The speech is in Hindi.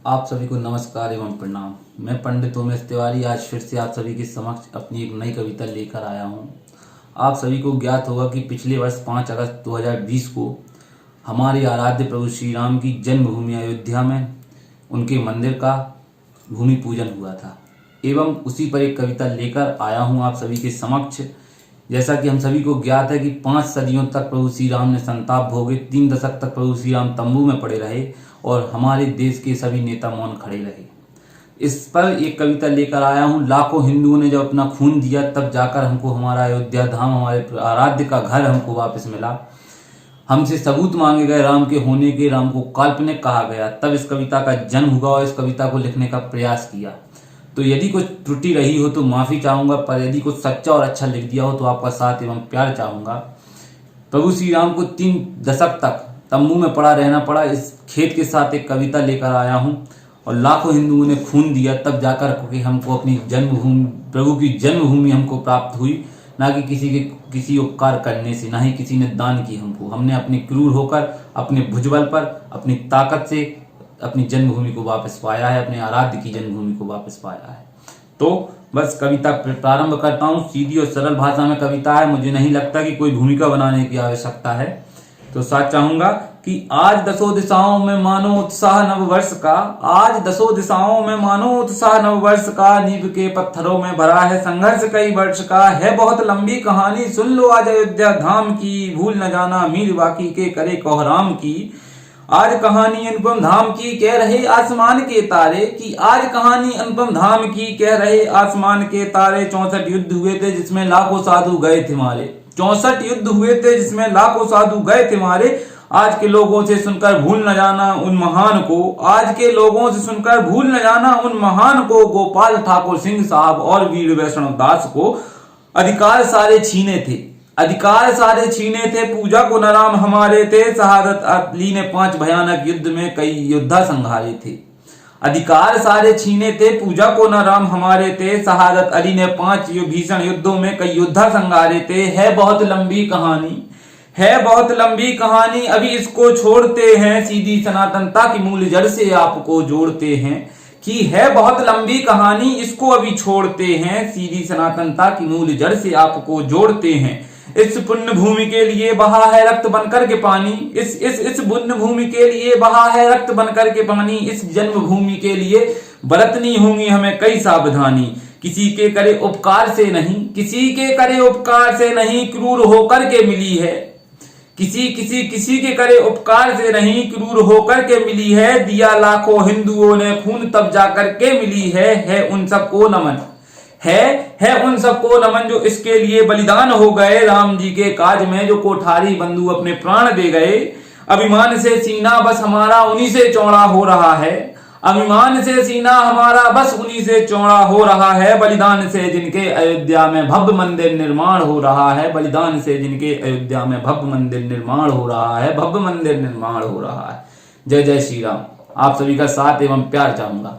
आप सभी को नमस्कार एवं प्रणाम। मैं पंडित उमेश तिवारी आज फिर से आप सभी के समक्ष अपनी एक नई कविता लेकर आया हूं। आप सभी को ज्ञात होगा कि पिछले वर्ष 5 अगस्त 2020 को हमारे आराध्य प्रभु श्री राम की जन्मभूमि अयोध्या में उनके मंदिर का भूमि पूजन हुआ था एवं उसी पर एक कविता लेकर आया हूं आप सभी के समक्ष। जैसा कि हम सभी को ज्ञात है कि 5 सदियों तक प्रभु श्री राम ने संताप भोगे, 3 दशक तक प्रभु श्री राम तंबू में पड़े रहे और हमारे देश के सभी नेता मौन खड़े रहे। इस पर एक कविता लेकर आया हूँ। लाखों हिंदुओं ने जब अपना खून दिया तब जाकर हमको हमारा अयोध्या धाम, हमारे आराध्य का घर हमको वापस मिला। हमसे सबूत मांगे गए राम के होने के, राम को काल्पनिक कहा गया, तब इस कविता का जन्म हुआ और इस कविता को लिखने का प्रयास किया। तो यदि कुछ त्रुटि रही हो तो माफी चाहूंगा, पर यदि कुछ सच्चा और अच्छा लिख दिया हो तो आपका साथ एवं प्यार चाहूंगा। प्रभु श्री राम को 3 दशक तक तंबू में पड़ा रहना पड़ा, इस खेत के साथ एक कविता लेकर आया हूं। और लाखों हिंदुओं ने खून दिया तब जाकर के हमको अपनी जन्मभूमि, प्रभु की जन्मभूमि हमको प्राप्त हुई, ना कि किसी उपकार करने से, ना ही किसी ने दान की हमको। हमने अपने क्रूर होकर, अपने भुजबल पर, अपनी ताकत से अपनी जन्मभूमि को वापस पाया है, अपने आराध्य की जन्मभूमि को वापस पाया है। तो बस कविता प्रारंभ करता हूँ। सीधी और सरल भाषा में कविता है, मुझे नहीं लगता कि कोई भूमिका बनाने की आवश्यकता है। तो साथ चाहूंगा कि आज दसों दिशाओं में मानो उत्साह नववर्ष का, आज दसों दिशाओं में मानो उत्साह नववर्ष का, नींव के पत्थरों में भरा है संघर्ष कई वर्ष का, है बहुत लंबी कहानी सुन लो आज अयोध्या धाम की, भूल न जाना मीर बाकी के करे कोहराम की। आज कहानी अनुपम धाम की कह रहे आसमान के तारे, कि आज कहानी अनुपम धाम की कह रहे आसमान के तारे। 64 युद्ध हुए थे जिसमें लाखों साधु गए थे मारे, 64 युद्ध हुए थे जिसमें लाखों साधु गए थे मारे। आज के लोगों से सुनकर भूल न जाना उन महान को, आज के लोगों से सुनकर भूल न जाना उन महान को, गोपाल ठाकुर सिंह साहब और वीर वैष्णव दास को। अधिकार सारे छीने थे, अधिकार सारे छीने थे, पूजा को न राम हमारे थे, शहादत अली ने 5 भयानक युद्ध में कई योद्धा संहारे थे। अधिकार सारे छीने थे, पूजा को न राम हमारे थे, शहादत अली ने 5 भीषण युद्धों में कई योद्धा संहारे थे। है बहुत लंबी कहानी, है बहुत लंबी कहानी, अभी इसको छोड़ते हैं, सीधी सनातनता की मूल जड़ से आपको जोड़ते हैं। कि है बहुत लंबी कहानी, इसको अभी छोड़ते हैं, सीधी सनातनता की मूल जड़ से आपको जोड़ते हैं। इस पुण्य भूमि के लिए बहा है रक्त बनकर के पानी, इस पुण्य भूमि के लिए बहा है रक्त बनकर के पानी, इस जन्मभूमि के लिए बरतनी होंगी हमें कई सावधानी। किसी के करे उपकार से नहीं, किसी के करे उपकार से नहीं, क्रूर होकर के मिली है, किसी के करे उपकार से नहीं, क्रूर होकर के मिली है। दिया लाखों हिंदुओं ने खून तब जाकर के मिली है उन सबको नमन, है उन सबको नमन जो इसके लिए बलिदान हो गए। राम जी के काज में जो कोठारी बंधु अपने प्राण दे गए। अभिमान से सीना बस हमारा उन्हीं से चौड़ा हो रहा है, अभिमान से सीना हमारा बस उन्हीं से चौड़ा हो रहा है। बलिदान से जिनके अयोध्या में भव्य मंदिर निर्माण हो रहा है, बलिदान से जिनके अयोध्या में भव्य मंदिर निर्माण हो रहा है, भव्य मंदिर निर्माण हो रहा है। जय जय श्री राम। आप सभी का साथ एवं प्यार चाहूंगा।